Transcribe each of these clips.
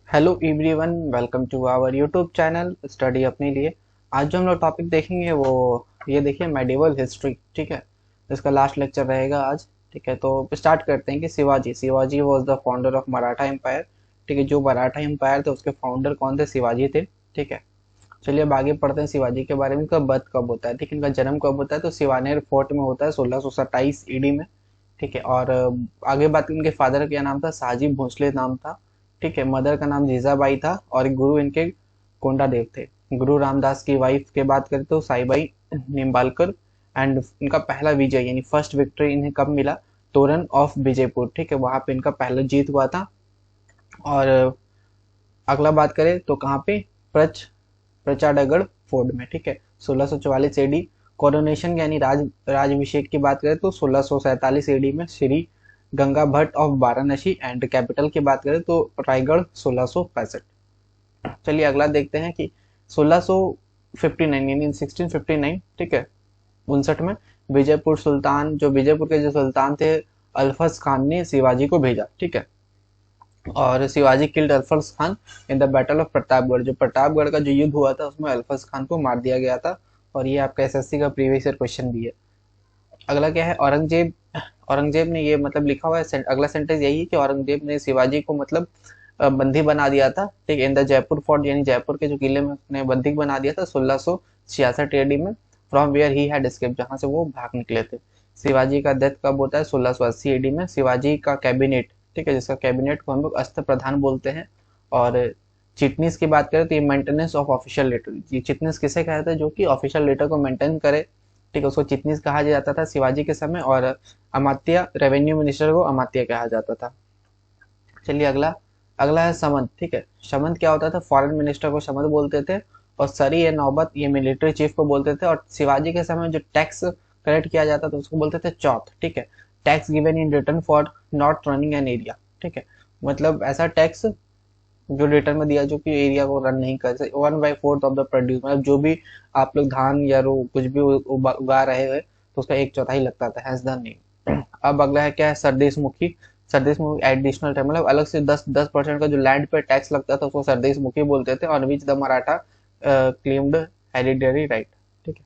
Hello everyone, welcome to our YouTube channel study अपने लिए। आज जो हम लोग टॉपिक देखेंगे वो ये देखिए मेडिवल हिस्ट्री। ठीक है, इसका लास्ट लेक्चर रहेगा आज। ठीक है, तो स्टार्ट करते हैं कि Shivaji was the founder of Maratha empire. ठीक है, जो मराठा एम्पायर थे उसके फाउंडर कौन थे? शिवाजी थे। ठीक है, चलिए अब आगे पढ़ते हैं शिवाजी के बारे में। इनका बर्थ कब होता है? ठीक है, इनका जन्म कब होता है? तो सिवानेर फोर्ट में होता है 1627 ईडी में। ठीक है, और आगे बात करें, इनके फादर का क्या नाम था? शाहजी भोसले नाम था। ठीक है, मदर का नाम जीजाबाई था और गुरु इनके कोंडा देव थे। गुरु रामदास की वाइफ के बात करें तो साईबाई निम्बालकर। एंड इनका पहला विजय यानी फर्स्ट विक्ट्री इन्हें कब मिला? तोरन ऑफ विजयपुर। ठीक है, वहां पे इनका पहला जीत हुआ था। और अगला बात करें तो कहाँ पे? प्रच प्रचाडगढ़ फोर्ट में। ठीक है, 1644 एडी। कोरोनेशन यानी राजभिषेक की बात करें तो 1647 एडी में Shri Ganga Bhatt of Varanasi. And capital की बात करें तो रायगढ़ 1665। चलिए अगला देखते हैं कि 1659 यानी 1659। ठीक है, 59 में विजयपुर सुल्तान, जो विजयपुर के जो सुल्तान थे अल्फज खान ने शिवाजी को भेजा। ठीक है, और शिवाजी किल्ड अल्फज Khan in the battle of Pratapgarh. जो प्रतापगढ़ का जो युद्ध हुआ था उसमें अल्फज खान को मार दिया गया था। और ये आपका एसएससी का प्रीवियस ईयर क्वेश्चन भी है। अगला क्या है? औरंगजेब। औरंगजेब ने ये मतलब लिखा हुआ है, अगला सेंटेंस यही है कि औरंगजेब ने शिवाजी को मतलब बंदी बना दिया था। ठीक है, इन द जयपुर फोर्ट यानी जयपुर के जो किले में उसने बंदी बना दिया था 1666 एडी में। From where he had escape, जहां से वो भाग निकले थे। शिवाजी का डेथ कब होता है? 1680 एडी में। शिवाजी का कैबिनेट, ठीक है, जिसका कैबिनेट को हम लोग अस्त्र प्रधान बोलते हैं। और चिटनीस की बात करें तो ये मेंटेनेंस ऑफ ऑफिशियल लेटर। ये चिटनीस किसे कहते हैं? जो कि ऑफिशियल लेटर को मेंटेन करे। ठीक है, उसको चिटनीस कहा जाता था शिवाजी के समय। और अमात्य, रेवेन्यू मिनिस्टर को अमात्य कहा जाता था। चलिए अगला अगला है समंत। ठीक है, समंत क्या होता था? फॉरेन मिनिस्टर को समंत बोलते थे। और सरी या नौबत ये मिलिट्री चीफ को बोलते थे। और शिवाजी के समय जो टैक्स कलेक्ट किया जाता था उसको बोलते थे चौथ। ठीक है, tax given in return for not running an area. ठीक है, मतलब ऐसा टैक्स जो रिटर्न में दिया जो कि एरिया को रन नहीं कर सकते। 1/4 ऑफ द प्रोड्यूस, मतलब जो भी आप लोग धान या कुछ भी उगा रहे हैं तो उसका एक चौथाई लगता था। Has the name. अब अगला है क्या है? सरदेश मुखी। सरदेश मुखी एडिशनल टैक्स, मतलब अलग से 10% का जो लैंड पे टैक्स लगता था उसको सरदेश मुखी बोलते थे। On which the Maratha claimed hereditary right. ठीक है,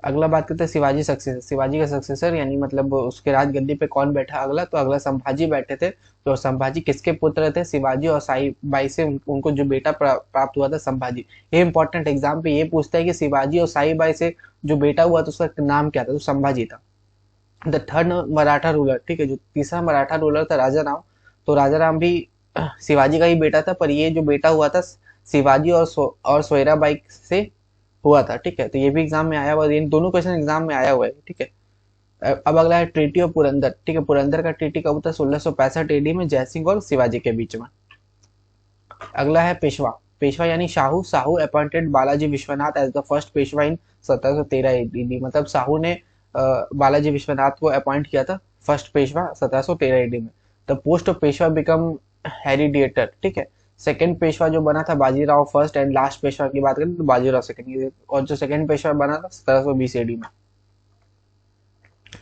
अगला बात करते हैं शिवाजी सक्सेसर। शिवाजी का सक्सेसर यानी मतलब उसके राज गद्दी पे कौन बैठा अगला? तो अगला संभाजी बैठे थे। तो संभाजी किसके पुत्र थे? शिवाजी और साई बाई से उनको जो बेटा प्राप्त हुआ था संभाजी। ये इंपॉर्टेंट एग्जाम पे ये पूछता है कि शिवाजी और साई बाई से जो बेटा हुआ था उसका नाम क्या था? तो संभाजी था। The third Maratha ruler. ठीक है, जो तीसरा मराठा रूलर था राजा राम। तो राजा राम भी शिवाजी का ही बेटा था, पर ये जो बेटा हुआ था शिवाजी और सोयराबाई से हुआ था। ठीक है, तो ये भी एग्जाम में आया हुआ है, इन दोनों क्वेश्चन एग्जाम में आया हुआ है। ठीक है, अब अगला है ट्रीटी ऑफ पुरंदर। ठीक है, पुरंदर का ट्रीटी कब होता है? 1665 एडी में जयसिंह और शिवाजी के बीच में। अगला है पेशवा। पेशवा यानी Shahu. Shahu appointed Balaji Vishwanath as the first Peshwa in 1713 AD. मतलब शाहू ने बालाजी विश्वनाथ को अपॉइंट किया था फर्स्ट पेशवा 1713 एडी में। The post of Peshwa become hereditary. ठीक है, सेकंड पेशवा जो बना था Bajirao first. And last Peshwa की बात करें तो बाजीराव सेकंड। और जो सेकंड पेशवा बना था 1720 एडी में।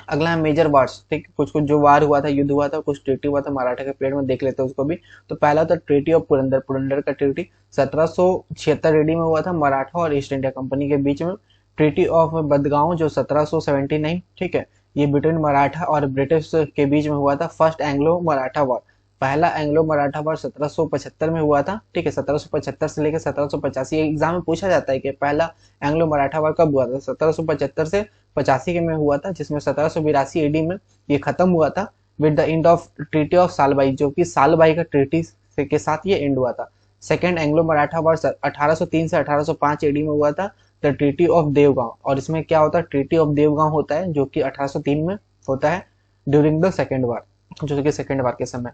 अगला है मेजर वार्स। ठीक, कुछ कुछ जो वार हुआ था, युद्ध हुआ था, कुछ ट्रीटी हुआ था मराठा के पीरियड में, देख लेते हैं उसको भी। तो पहला था ट्रीटी ऑफ पुरंदर। पुरंदर का ट्रीटी 1776 एडी में हुआ था मराठा और ईस्ट इंडिया कंपनी के बीच में। ट्रीटी ऑफ बदगांव जो 1779। ठीक है, ये बिटवीन मराठा और ब्रिटिश के बीच में हुआ था। First Anglo Maratha war. पहला एंग्लो मराठा वॉर 1775 में हुआ था। ठीक है, 1775 से लेकर 1785। एग्जाम में पूछा जाता है कि पहला एंग्लो मराठा वॉर कब हुआ था? 1775 से 85 के में हुआ था, जिसमें 1782 एडी में ये खत्म हुआ था with the end of treaty of Salbai, जो कि सालबाई का ट्रीटी के साथ ये एंड हुआ था। सेकेंड एंग्लो मराठा वॉर 1803 से 1805 एडी में हुआ था, द ट्रीटी ऑफ देवगांव। और इसमें क्या होता है? ट्रीटी ऑफ देवगांव होता है जो कि 1803 में होता है ड्यूरिंग द सेकेंड वार, जो कि सेकेंड वार के समय।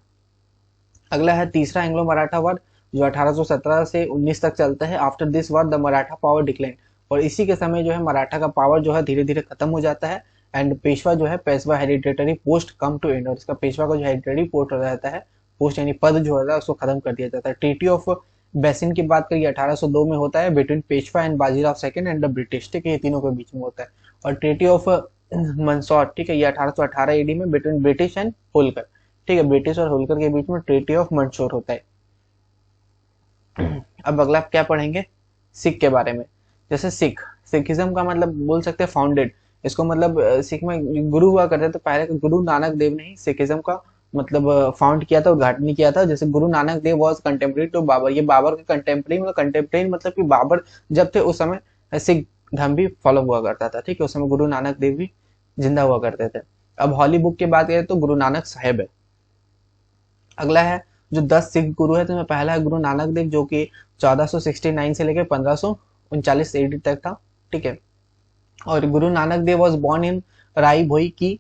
अगला है तीसरा एंग्लो मराठा वार जो 1817 से 19 तक चलता है। After this war the Maratha power decline. और इसी के समय जो है मराठा का पावर जो है धीरे धीरे खत्म हो जाता है। एंड पेशवा जो है Peshwa hereditary post come to end. और इसका पेशवा का जो हेरिडेटरी पोस्ट रहता है, पोस्ट यानी पद जो होता है उसको खत्म कर दिया जाता है। ट्रीटी ऑफ बेसिन की बात करिए 1802 में होता है between Peshwa and Bajirao second and the British. ठीक है, ये तीनों के बीच में होता है। और ट्रीटी ऑफ मंसौर, ठीक है, ये 1818 एडी में बिटवीन ब्रिटिश एंड होलकर। ठीक है, ब्रिटिश और होलकर के बीच में ट्रीटी ऑफ मंदसौर होता है। अब अगला आप क्या पढ़ेंगे, सिख के बारे में। जैसे सिखिज्म का मतलब बोल सकते हैं फाउंडेड, इसको मतलब सिख में गुरु हुआ करते तो पहले गुरु नानक देव ने ही सिखिज्म का मतलब फाउंड किया था, उद्घाटन किया था। जैसे Guru Nanak Dev was contemporary to Babar, ये बाबर के कंटेम्प्रेरी, मतलब कंटेम्प्रेरी मतलब कि बाबर जब थे उस समय सिख धर्म भी फॉलो हुआ करता था, ठीक है, उस समय गुरु नानक देव भी जिंदा हुआ करते थे। अब हॉली बुक की बात करें तो गुरु नानक साहेब है। अगला है जो 10 सिख गुरु है, तो में पहला है गुरु नानक देव, जो कि 1469 से लेकर 1539 एडी तक था, ठीक है। और Guru Nanak Dev was born in राय भोई की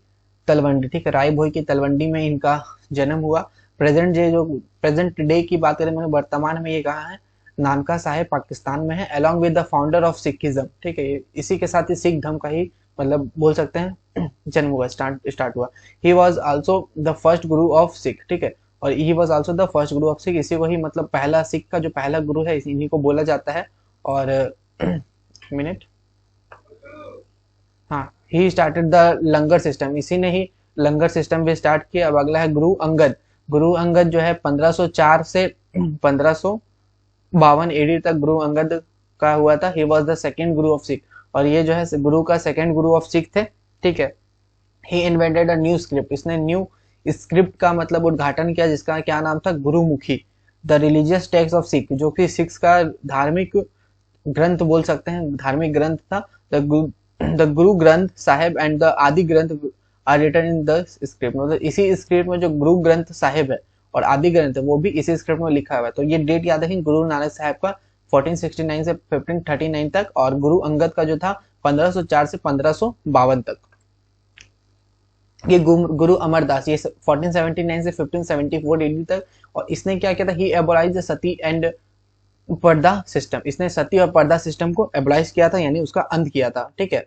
तलवंडी, ठीक है, राय भोई की तलवंडी में इनका जन्म हुआ। प्रेजेंट डे की बात करें, मैंने वर्तमान में ये कहा है नानका साहेब पाकिस्तान में है, along with the founder of Sikhism, ठीक है, इसी के साथ ही सिख धर्म का ही मतलब बोल सकते हैं जन्म हुआ, स्टार्ट हुआ। He was also the first Guru of Sikh, ठीक है, और he was also the first Guru of Sikh, इसी को ही मतलब पहला सिख का जो पहला गुरु है इन्हीं को बोला जाता है। और मिनट, हाँ, ही स्टार्टेड द लंगर सिस्टम, इसी ने ही लंगर सिस्टम भी स्टार्ट किया। अब अगला है गुरु अंगद। गुरु अंगद जो है 1504 से 1552 एडी तक गुरु अंगद का हुआ था। He was the second Guru of Sikh, और ये जो है गुरु का सेकेंड गुरु ऑफ सिख थे, ठीक है। ही इन्वेंटेड अ न्यू स्क्रिप्ट, इसने न्यू स्क्रिप्ट का मतलब उद्घाटन किया, जिसका क्या नाम था, Gurmukhi. The religious text of Sikh, जो कि सिख का धार्मिक ग्रंथ बोल सकते हैं, धार्मिक ग्रंथ था। The Guru Granth Sahib and the Adi Granth are written in the script, मतलब इसी स्क्रिप्ट में जो गुरु ग्रंथ साहिब है और आदि ग्रंथ है वो भी इसी स्क्रिप्ट में लिखा हुआ है। तो ये डेट याद रखें, गुरु नानक साहब का 1469 से 1539 तक, और गुरु अंगद का जो था 1504 से 1552 तक। ये गुरु अमरदास, ये 1479 से 1574 एडी तक, और इसने क्या किया था, ही एबोलाइज द सती एंड पर्दा सिस्टम, इसने सती और पर्दा सिस्टम को एबलाइज किया था, यानी उसका अंत किया था, ठीक है।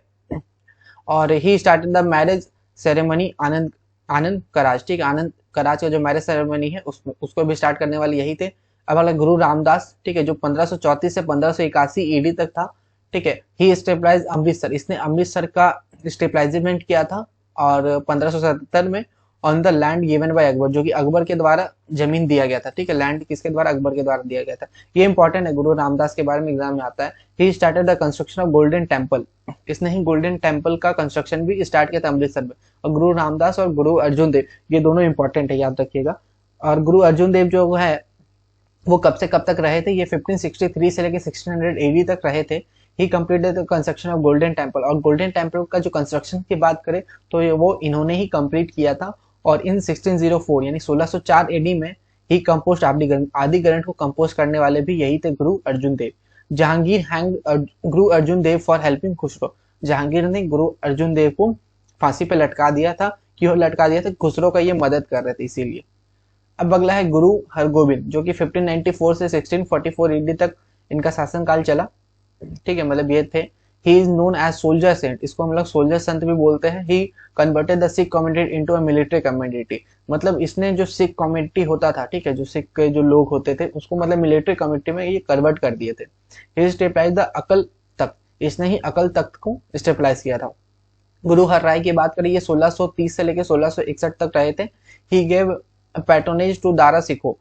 और he started the marriage ceremony Anand Anand Karaj, ठीक है, आनंद कराज का जो मैरिज सेरेमनी है उसको भी स्टार्ट करने वाले यही थे। अब अगला गुरु रामदास, ठीक है, जो 1534 से 1581 ईडी तक था, ठीक है। ही स्टेबलाइज अमृतसर, इसने अमृतसर का स्टेबलाइजमेंट किया था, और 1577 में on the land given by Akbar, जो कि अकबर के द्वारा जमीन दिया गया था, ठीक है, लैंड किसके द्वारा, अकबर के द्वारा दिया गया था। ये इंपॉर्टेंट है, गुरु रामदास के बारे में एग्जाम में आता है। ही started the construction of golden temple, इसने ही गोल्डन टेम्पल का कंस्ट्रक्शन भी स्टार्ट किया था अमृतसर में। और गुरु रामदास और गुरु अर्जुन देव, ये दोनों इंपॉर्टेंट है, याद रखिएगा। और गुरु अर्जुन देव जो है वो कब से कब तक रहे थे, ये 1563 से लेकर 1600 एडी तक रहे थे। ही completed the construction of golden temple, और गोल्डन टेम्पल का जो कंस्ट्रक्शन की बात करें तो ये वो इन्होंने ही कंप्लीट किया था। और इन 1604 यानी 1604 एडी में ही कंपोस्ट आदि ग्रंथ को कंपोज करने वाले भी यही थे, गुरु अर्जुन देव। Jahangir hang Guru Arjun Dev for helping Khusro, Jahangir ने गुरु अर्जुन देव को फांसी पे लटका दिया था, क्यों लटका दिया था, खुसरो का ये मदद कर रहे थे इसीलिए। अब अगला है गुरु हरगोबिंद, जो कि 1594 से 1644 ईडी तक इनका शासनकाल चला, ठीक है, मतलब ये थे। He is known as soldier saint, इसको हम लोग सोल्जर संत भी बोलते हैं। He converted the Sikh community into a military community, मतलब इसने जो सिख कम्युनिटी होता था, ठीक है, जो सिख के जो लोग होते थे उसको मतलब मिलिट्री कम्युनिटी में ये कन्वर्ट कर दिए थे। ही स्टेबलाइज द अकल तख्त, इसने ही अकल तख्त को स्टेबलाइज किया था। गुरु हर राय की बात करें, ये 1630 से लेकर 1661 तक रहे थे। He gave patronage to Dara Shikoh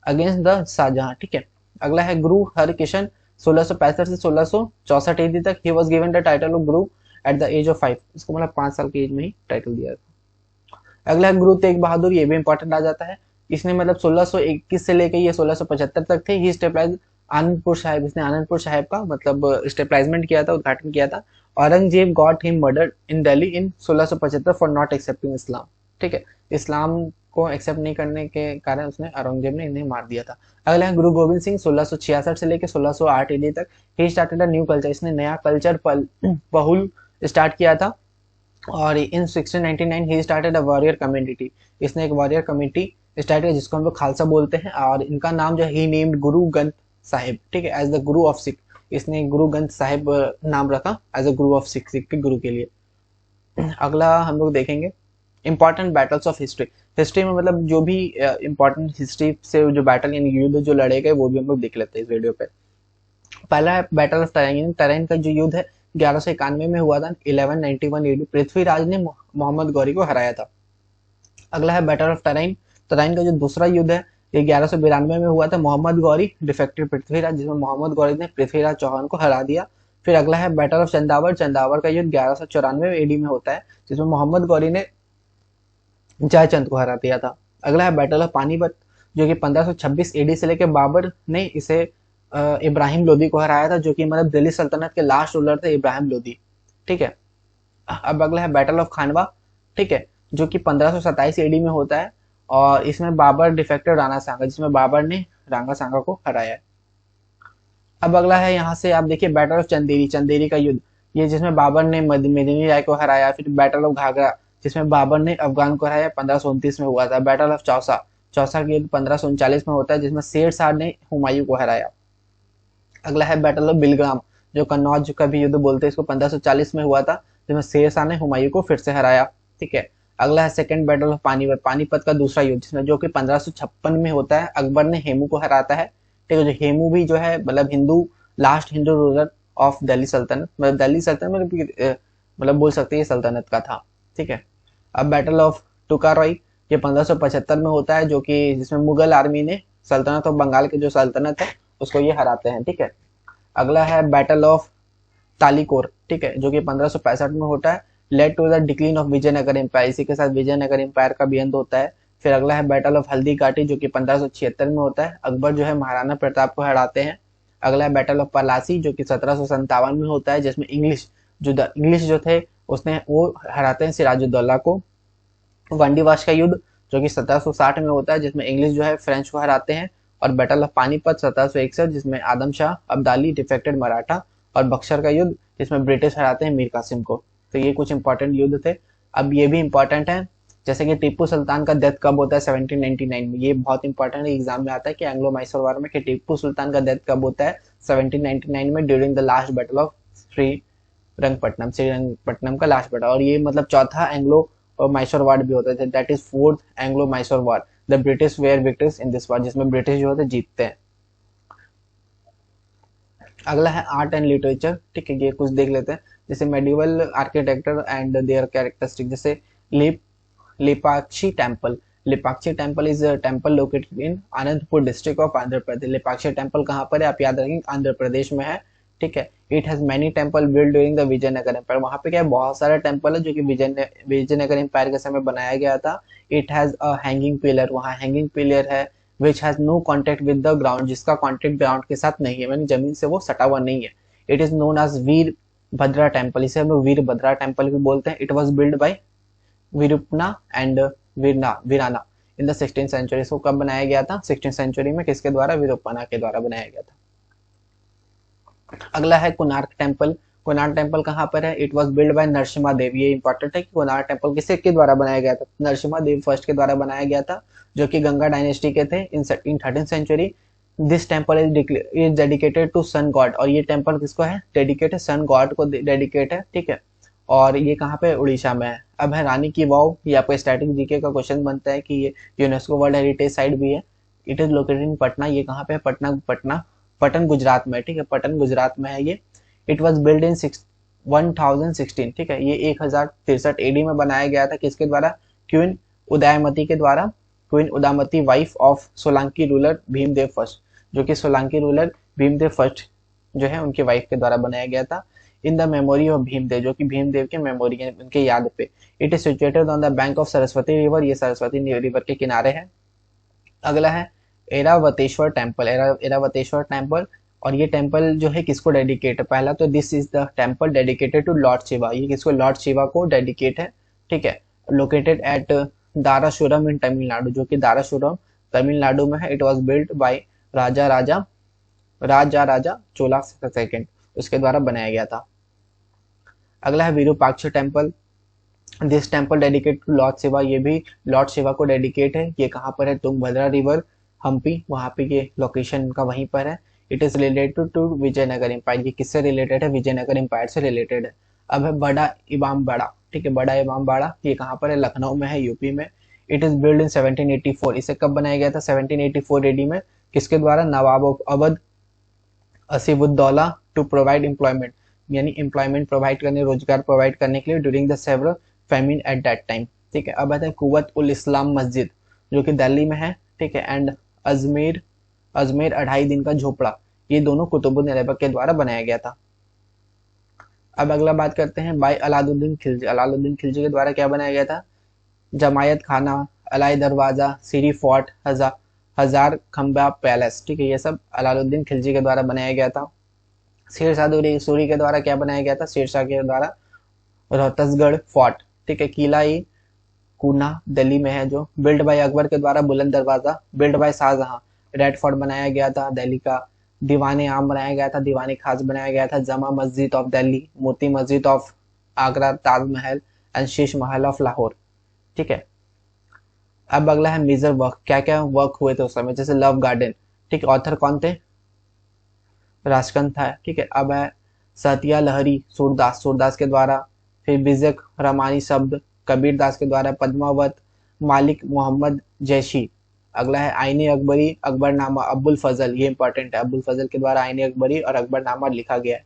against the Shahjahan, ठीक है। अगला है गुरु हरकिशन, 1665 से 1664 ईदी तक। He was given the title of Guru at the age of 5, इसको मतलब 5 साल की एज में ही टाइटल दिया था। अगला है गुरु तेग बहादुर, ये भी इंपॉर्टेंट आ जाता है। इसने मतलब 1621 से लेकर ये 1675 तक थे। ही स्टेबलाइज आनंदपुर साहिब, इसने आनंदपुर साहिब का मतलब स्टेबलाइजमेंट किया था, उद्घाटन किया था। Aurangzeb got him murdered in Delhi in 1675 for not accepting Islam, ठीक है, इस्लाम को एक्सेप्ट नहीं करने के कारण उसने औरंगजेब ने इन्हें मार दिया था। अगला है गुरु गोविंद सिंह, 1666 से लेकर 1608 ईडी तक। He started a new culture, इसने नया कल्चर पहुल स्टार्ट किया था। और इन 1699 he started a warrior community, इसने एक वॉरियर कम्युनिटी स्टार्ट किया जिसको हम लोग खालसा बोलते हैं। और इनका नाम जो ही नेम्ड गुरु ग्रंथ साहिब, ठीक है, as the Guru of Sikh, इसने गुरु ग्रंथ साहिब नाम रखा as a Guru of Sikh, Sikh के गुरु के लिए। अगला हम लोग देखेंगे important battles of history. History में मतलब जो भी इंपॉर्टेंट हिस्ट्री से जो बैटल यानी युद्ध जो लड़े गए वो भी हम लोग देख लेते हैं इस वीडियो पे। पहला है बैटल ऑफ टरैन, टरैन का जो युद्ध है 1191 में हुआ था, 1191 एडी, पृथ्वीराज ने मोहम्मद गौरी को हराया था। अगला है बैटल ऑफ टरैन, टरैन का जो दूसरा युद्ध है ये 1192 में हुआ था। मोहम्मद गौरी डिफेक्टेड पृथ्वीराज, जिसमें मोहम्मद गौरी ने पृथ्वीराज चौहान को हरा दिया। फिर अगला है बैटल ऑफ चंदावर। चंदावर का युद्ध 1194 एडी में होता है, जिसमें मोहम्मद गौरी ने जयचंद को हरा दिया था। अगला है बैटल ऑफ पानीपत, जो कि 1526 एडी से लेकर बाबर ने इसे इब्राहिम लोदी को हराया था, जो कि मतलब दिल्ली सल्तनत के लास्ट रूलर थे इब्राहिम लोदी। ठीक है। अब अगला है बैटल ऑफ खानवा, ठीक है, जो कि 1527 एडी में होता है, और इसमें बाबर डिफेक्टेड राणा सांगा, जिसमें बाबर ने राणा सांगा को हराया है। अब अगला है यहाँ से आप देखिए बैटल ऑफ चंदेरी, चंदेरी का युद्ध, ये जिसमें बाबर ने मेदिनी राय को हराया। फिर बैटल ऑफ घाघरा, जिसमें बाबर ने अफगान को हराया, 1529 में हुआ था। बैटल ऑफ चौसा, चौसा का युद्ध 1539 में होता है, जिसमें शेर शाह ने हुमायूं को हराया। अगला है बैटल ऑफ बिलग्राम, जो कन्नौज का भी युद्ध बोलते हैं इसको, 1540 में हुआ था, जिसमें शेर शाह ने हुमायूं को फिर से हराया। ठीक है। अगला है second battle of Panipat, Panipat का दूसरा युद्ध, जिसमें जो कि 1556 में होता है। अकबर ने हेमू को हराता है। ठीक है। जो हेमू भी जो है मतलब last Hindu ruler of Delhi सल्तनत, मतलब दिल्ली सल्तनत मतलब बोल सकते हैं ये सल्तनत का था। ठीक है। अब बैटल ऑफ टुकारोई, ये 1575 में होता है, जो कि जिसमें मुगल आर्मी ने सल्तनत ऑफ बंगाल की जो सल्तनत है उसको ये हराते हैं। ठीक है। अगला है बैटल ऑफ तालीकोर, ठीक है, जो कि 1565 में होता है, led to the decline of Vijayanagara empire, इसी के साथ विजयनगर एम्पायर का भी अंत होता है। फिर अगला है बैटल ऑफ हल्दी घाटी, जो कि 1576 में होता है, अकबर जो है महाराणा प्रताप को हराते हैं। अगला है बैटल ऑफ पलासी, जो कि 1757 में होता है, जिसमें इंग्लिश जो थे उसने वो हराते हैं सिराजुद्दौला को। वंडीवाश का युद्ध, जो कि 1760 में होता है, जिसमें इंग्लिश जो है फ्रेंच को हराते हैं। और बैटल ऑफ पानीपत 1761, जिसमें आदम शाह अब्दाली डिफेक्टेड मराठा। और बक्सर का युद्ध, जिसमें ब्रिटिश हराते हैं मीर कासिम को। तो ये कुछ इंपॉर्टेंट युद्ध थे। अब ये भी इंपॉर्टेंट है, जैसे कि टीपू सुल्तान का डेथ कब होता है 1799 में, ये बहुत इंपॉर्टेंट है, एग्जाम में आता है कि एंग्लो मैसूर वार में कि टीपू सुल्तान का डेथ कब होता है 1799 में, during the last battle of Srirangapatnam का लास्ट बैटल। और ये मतलब चौथा एंग्लो और मैसूर वार भी होता है, that is fourth Anglo Mysore war. The British were victors in this war, जिसमें ब्रिटिश जो होते हैं जीतते हैं। अगला है आर्ट एंड लिटरेचर, ठीक है, ये कुछ देख लेते हैं, जैसे medieval architecture and their characteristic, जैसे Lepakshi temple. Lepakshi temple is temple located in Anantapur district of Andhra Pradesh. Lepakshi temple कहाँ पर है आप याद रखेंगे, आंध्र प्रदेश में है। ठीक है। It has many temple build during the Vijayanagara empire, वहां पे क्या है बहुत सारे टेम्पल है जो कि विजयनगर एम्पायर के समय बनाया गया था। It has a hanging pillar, वहाँ हैंगिंग पिलर है, which has no contact with the ground, जिसका कॉन्टेक्ट ग्राउंड के साथ नहीं है, यानी जमीन से वो सटा हुआ नहीं है। It is known as Veerabhadra temple, इसे हम लोग वीर भद्रा टेम्पल भी बोलते हैं। It was build by Virupanna and Viranna in the 16th century. इसको कब बनाया गया था 16th सेंचुरी में, किसके द्वारा, विरुपना के द्वारा बनाया गया था। अगला है कोणार्क टेम्पल। कोणार्क टेम्पल कहाँ पर है, it was build by Narasimha Deva. ये इंपॉर्टेंट है कि कोणार्क टेम्पल किसके द्वारा बनाया गया था, नरसिम्हा देव फर्स्ट के द्वारा बनाया गया था, जो कि गंगा डायनेस्टी के थे in 13th century. This temple is dedicated to sun god, और ये टेम्पल किसको है, डेडिकेटेड सन गॉड को डेडिकेट है। ठीक है। और ये कहाँ पे, उड़ीसा में है। अब है रानी की वाव, ये आपको स्टैटिक जीके का क्वेश्चन बनता है कि ये यूनेस्को वर्ल्ड हेरिटेज साइट भी है। It is located in Patna, ये कहाँ पे है, पटन गुजरात में। ठीक है, पटन गुजरात में है ये। इट वॉज बिल्ड इन 1016, ठीक है, ये 1063 एडी में बनाया गया था, किसके द्वारा, क्वीन उदयमती के द्वारा। Queen Udayamati wife of Solanki ruler Bhimdev first, जो कि सोलंकी रूलर भीमदेव फर्स्ट जो है उनकी वाइफ के द्वारा बनाया गया था। In the memory of Bhimdev, जो कि भीमदेव के मेमोरी है, उनके याद पे। It is situated on the bank of Saraswati river, ये सरस्वती रिवर के किनारे है। अगला है एरावतेश्वर टेम्पल, एरावतेश्वर टेम्पल, और ये टेम्पल जो है किसको डेडिकेट है, पहला तो this is the temple dedicated to lord Shiva, ये किसको, लॉर्ड शिवा को डेडिकेट है। ठीक है। Located at Darasuram in Tamil Nadu, जो कि दाराशुरम तमिलनाडु में है। It was build by Raja Chola second, उसके द्वारा बनाया गया था। अगला है Virupaksha temple. This temple dedicate to lord Shiva, ये भी लॉर्ड शिवा को डेडिकेट है। ये कहाँ पर है, तुंगभद्रा रिवर हम्पी, वहां पे ये लोकेशन का वहीं पर है। It is related to Vijayanagara empire, ये किससे रिलेटेड है, विजयनगर एम्पायर से रिलेटेड है। अब है बड़ा इमाम बाड़ा, ठीक है, बड़ा इमाम बाड़ा, ये कहाँ पर है, लखनऊ में है, यूपी में। इट इज बिल्ड इन 1784, इसे कब बनाया गया था 1784 एडी में, किसके द्वारा, Nawab of Awadh Asafuddaula to provide employment, यानी एम्प्लॉयमेंट प्रोवाइड करने, रोजगार प्रोवाइड करने के लिए during the several famine at that time. ठीक है। अब आता है कुव्वत उल इस्लाम मस्जिद, जो कि दिल्ली में है। ठीक है। एंड अजमेर अजमेर 2.5 दिन का झोपड़ा, ये दोनों कुतुबुद्दीन ऐबक के द्वारा बनाया गया था। अब अगला बात करते हैं बाई अलाउद्दीन खिलजी। अलाउद्दीन खिलजी के द्वारा क्या बनाया गया था? जमायत खाना, अलाई दरवाजा, सीरी फोर्ट, हजार खंबा पैलेस, ठीक है, ये सब अलाउद्दीन खिलजी के द्वारा बनाया गया था। शेरशाह सूरी के द्वारा क्या बनाया गया था? शेरशाह के द्वारा रोहतसगढ़ फोर्ट, ठीक है, किला ई कूना दिल्ली में है जो। बिल्ड बाय अकबर के द्वारा Buland Darwaza, build by Shahjahan red fort बनाया गया था दिल्ली का। दीवाने आम बनाया गया था, दीवाने खास बनाया गया था। जमा मस्जिद of Delhi, Moti Masjid of Agra, Taj Mahal and Sheesh Mahal of Lahore, ठीक है। अब अगला है मेजर वर्क, क्या क्या वर्क हुए थे उस समय, जैसे लव गार्डन, ठीक है, ऑथर कौन थे? राजकंत था, ठीक है। अब है सतिया लहरी सूरदास, सूरदास के द्वारा। फिर बिजक रमानी शब्द, कबीर दास के द्वारा। पद्मावत मालिक मोहम्मद जैशी। अगला है आईने अकबरी, अकबरनामा अब्बुल फजल, ये इंपॉर्टेंट है, अब्बुल फजल के द्वारा आईने अकबरी और अकबरनामा लिखा गया है।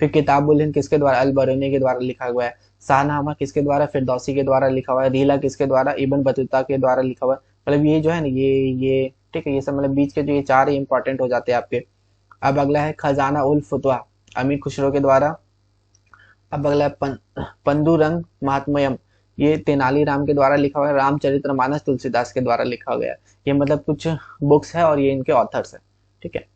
फिर किताबुल हिंद किसके द्वारा? अल बरूनी के द्वारा लिखा हुआ है। शाहनामा किसके द्वारा? फिरदौसी के द्वारा लिखा हुआ है। रीला किसके द्वारा? इब्न बतूता के द्वारा लिखा हुआ है। मतलब ये जो है ना, ये ठीक है, ये सब मतलब बीच के जो ये चार इंपॉर्टेंट हो जाते हैं आपके। अब अगला है खजाना उल फतवा, अमीर खुसरो के द्वारा। अब अगला है पंदुरंग महात्म्यम, ये तेनालीराम के द्वारा लिखा हुआ है। रामचरितमानस तुलसीदास के द्वारा लिखा गया है। ये मतलब कुछ बुक्स है और ये इनके ऑथर्स है, ठीक है।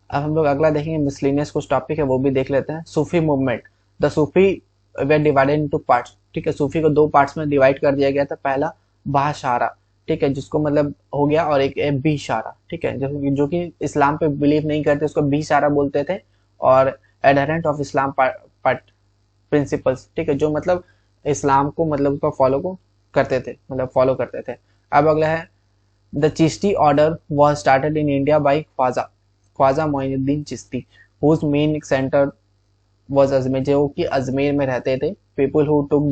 अब हम लोग अगला देखेंगे, मिसलेनियस कुछ टॉपिक है वो भी देख लेते हैं। Sufi movement, the Sufi were divided into parts, ठीक है, सूफी को दो पार्ट्स में डिवाइड कर दिया गया था। पहला बाशारा, ठीक है, जिसको मतलब हो गया, और एक बी शारा, ठीक है, जो कि इस्लाम पे बिलीव नहीं करते उसको बी शारा बोलते थे, और adherent of Islam part principles, ठीक है, जो मतलब इस्लाम को मतलब उसका फॉलो को करते थे, मतलब फॉलो करते थे। अब अगला है the Chishti order was started in India by Khwaja Moinuddin Chishti, whose main centre was Ajmer, जो कि अजमेर में रहते थे। People who took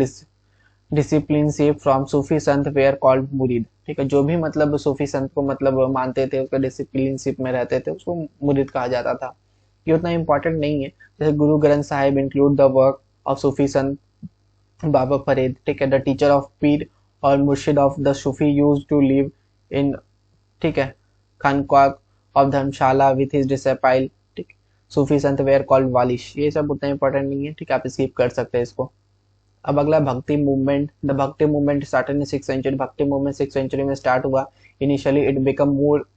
discipleship from Sufi sant were called मुरीद, ठीक है, जो भी मतलब सूफी संत को मतलब मानते थे, उसका डिसिप्लिनशिप में रहते थे, उसको मुरीद कहा जाता था। ये उतना इंपॉर्टेंट नहीं है। जैसे Guru Granth Sahib include the work of Sufi sant Baba Farid, ठीक है, द टीचर ऑफ पीर और murshid of the Sufi used to live in, ठीक है, khanqah of dharamshala with his disciple, ठीक, सूफी संत वेयर कॉल्ड वालिश। ये सब उतना इंपॉर्टेंट नहीं है, ठीक है, आप स्किप कर सकते हैं इसको। अब अगला bhakti movement, the bhakti movement started in 6th century, bhakti movement 6th century में स्टार्ट हुआ। Initially it become more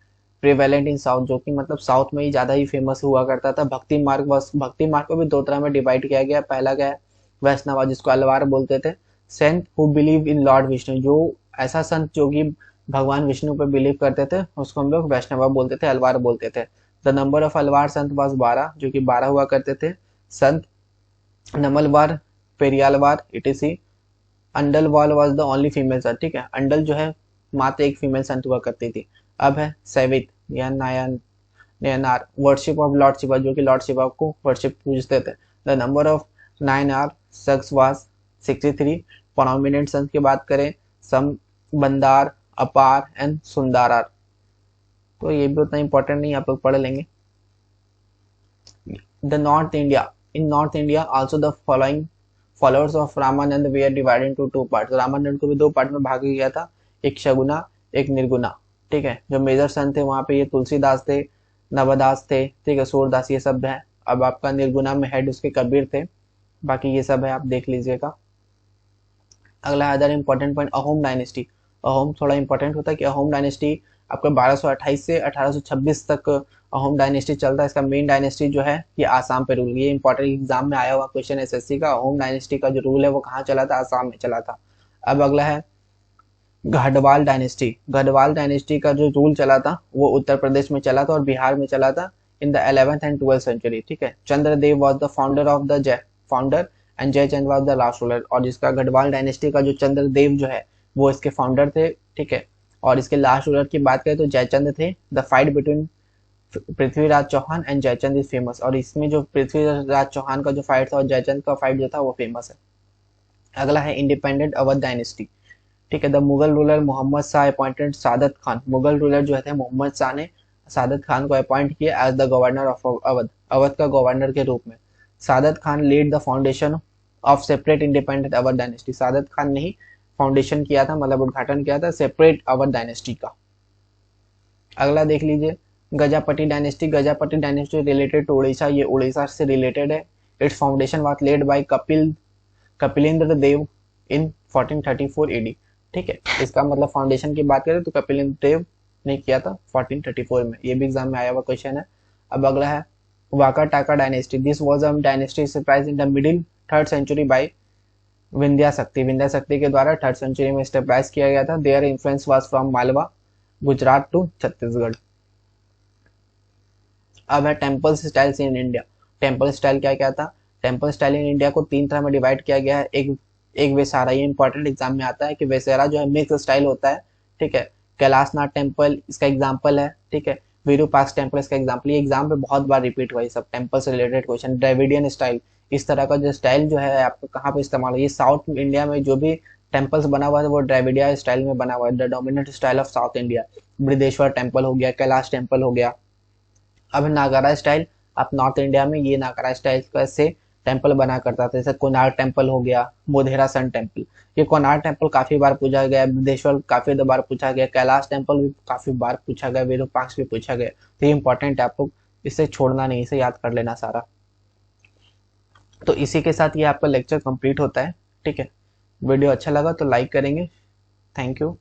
prevalent in south, जो कि मतलब साउथ में ही ज्यादा ही फेमस हुआ करता था। भक्ति मार्ग को भी दो तरह में डिवाइड किया गया। पहला क्या है? वैष्णव, जिसको अलवार बोलते थे। Saint who believe in lord Vishnu, जो ऐसा संत जो कि भगवान विष्णु पर बिलीव करते थे, उसको हम लोग वैष्णव बोलते थे, अलवार बोलते थे। The number of Alvar Sant was 12, जो कि 12 हुआ करते थे। संत Nammalvar, Periyalvar, etc. Andal was the only female sant, ठीक है, अंडल जो है मात्र एक फीमेल संत हुआ करती थी। अब है सैवित या Nayanar, worship of lord Shiva, जो कि लॉर्ड शिवा को वर्शिप पूजते थे। The number of Nayanar sects was 63। Prominent संत की बात करें, सम, बंदार, अपार एंड सुंदारार, तो ये भी उतना इंपॉर्टेंट नहीं, आप लोग पढ़ लेंगे। The north India, in north India also the following followers of Ramanand वे are divided into 2 parts, Ramanand को भी 2 पार्ट में भागा गया था, एक शगुना एक निर्गुना, ठीक है। जो मेजर संत थे वहां पे ये तुलसीदास थे, नवदास थे, ठीक है, सूरदास, ये सब है। अब आपका निर्गुना में हेड उसके कबीर थे, बाकी ये सब है, आप देख लीजिएगा। अगला other important point, Ahom dynasty. Ahom थोड़ा इंपॉर्टेंट होता है कि अहोम डायनेस्टी आपका 1228 से 1826 तक अहोम डायनेस्टी चलता है। इसका मेन डायनेस्टी जो है ये आसाम पे रूल, ये इंपॉर्टेंट एग्जाम में आया हुआ क्वेश्चन एसएससी का। अहोम डायनेस्टी का जो रूल है वो कहाँ चला था? आसाम में चला था। अब अगला है गढ़वाल डायनेस्टी। गढ़वाल डायनेस्टी का जो रूल चला था वो उत्तर प्रदेश में चला था और बिहार में चला था in the 11th and 12th century, ठीक है। Chandradev was the founder of the founder and Jaichand was the last ruler, और जिसका गढ़वाल डायनेस्टी का जो चंद्रदेव जो है वो इसके फाउंडर थे, ठीक है। और इसके लास्ट रूलर की बात करें तो जयचंद थे। The fight between Prithviraj Chauhan and Jaichand is famous, और इसमें जो पृथ्वीराज चौहान का जो फाइट था और जयचंद का फाइट जो था वो फेमस है। अगला है इंडिपेंडेंट अवध डायनेस्टी, ठीक है। The Mughal ruler Mohammad Shah appointed Saadat Khan, Mughal ruler जो थे मोहम्मद शाह ने सादत खान को अपॉइंट किया as the governor of Awadh, Awadh का गवर्नर के रूप में। Saadat Khan led the foundation of separate independent Awadh dynasty, Saadat Khan ने ही फाउंडेशन किया था, मतलब उद्घाटन किया था सेपरेट अवध डायनेस्टी का। अगला देख लीजिए, Gajapati dynasty related to Orissa, ये उड़ीसा से रिलेटेड है। Its foundation was led by Kapilendra Dev in 1434 AD. ठीक है, इसका मतलब फाउंडेशन की बात करें तो कपिलेंद्र देव ने किया था 1434 में, ये भी एग्जाम में आया हुआ क्वेश्चन है। अब अगला है Vakataka dynasty, this was a dynasty surprise in the middle third century by Vindhyashakti के द्वारा थर्ड सेंचुरी में स्टेबलाइज किया गया था। There influence was from Malwa Gujarat to Chhattisgarh. अब है temple styles in India. Temple style क्या क्या था? टेम्पल स्टाइल इन इंडिया को 3 तरह में डिवाइड किया गया है। एक वेसारा, ये इंपॉर्टेंट एग्जाम में आता है कि वेसारा जो है मिक्स स्टाइल होता है। ठीक है, कैलाशनाथ टेम्पल इसका एग्जाम्पल है। ठीक है, विरूपाक्ष टेम्पल इसका एग्जाम्पल। ये एग्जाम पे बहुत बार रिपीट हुआ है सब टेम्पल से रिलेटेड क्वेश्चन। द्रविडियन स्टाइल, इस तरह का जो स्टाइल जो है आपको कहाँ पे इस्तेमाल हो, ये साउथ इंडिया में जो भी टेम्पल्स बना हुआ है वो द्रविडिया स्टाइल में बना हुआ है, the dominant style of south India. Brihadeshwara temple हो गया, कैलाश टेम्पल हो गया। अब नागारा स्टाइल, आप नॉर्थ इंडिया में ये नागारा स्टाइल से टेम्पल बना करता था, जैसे कोणार्क टेम्पल हो गया, मोधेरा सन टेम्पल। ये कोणार्क टेम्पल काफी बार पूछा गया, बृहदेश्वर काफी बार पूछा गया, कैलाश टेम्पल भी काफी बार पूछा गया, विरूपाक्ष भी पूछा गया। तो ये इंपॉर्टेंट है, आपको इसे छोड़ना नहीं, इसे याद कर लेना सारा। तो इसी के साथ ये आपका लेक्चर कंप्लीट होता है। ठीक है, वीडियो अच्छा लगा तो लाइक करेंगे। Thank you.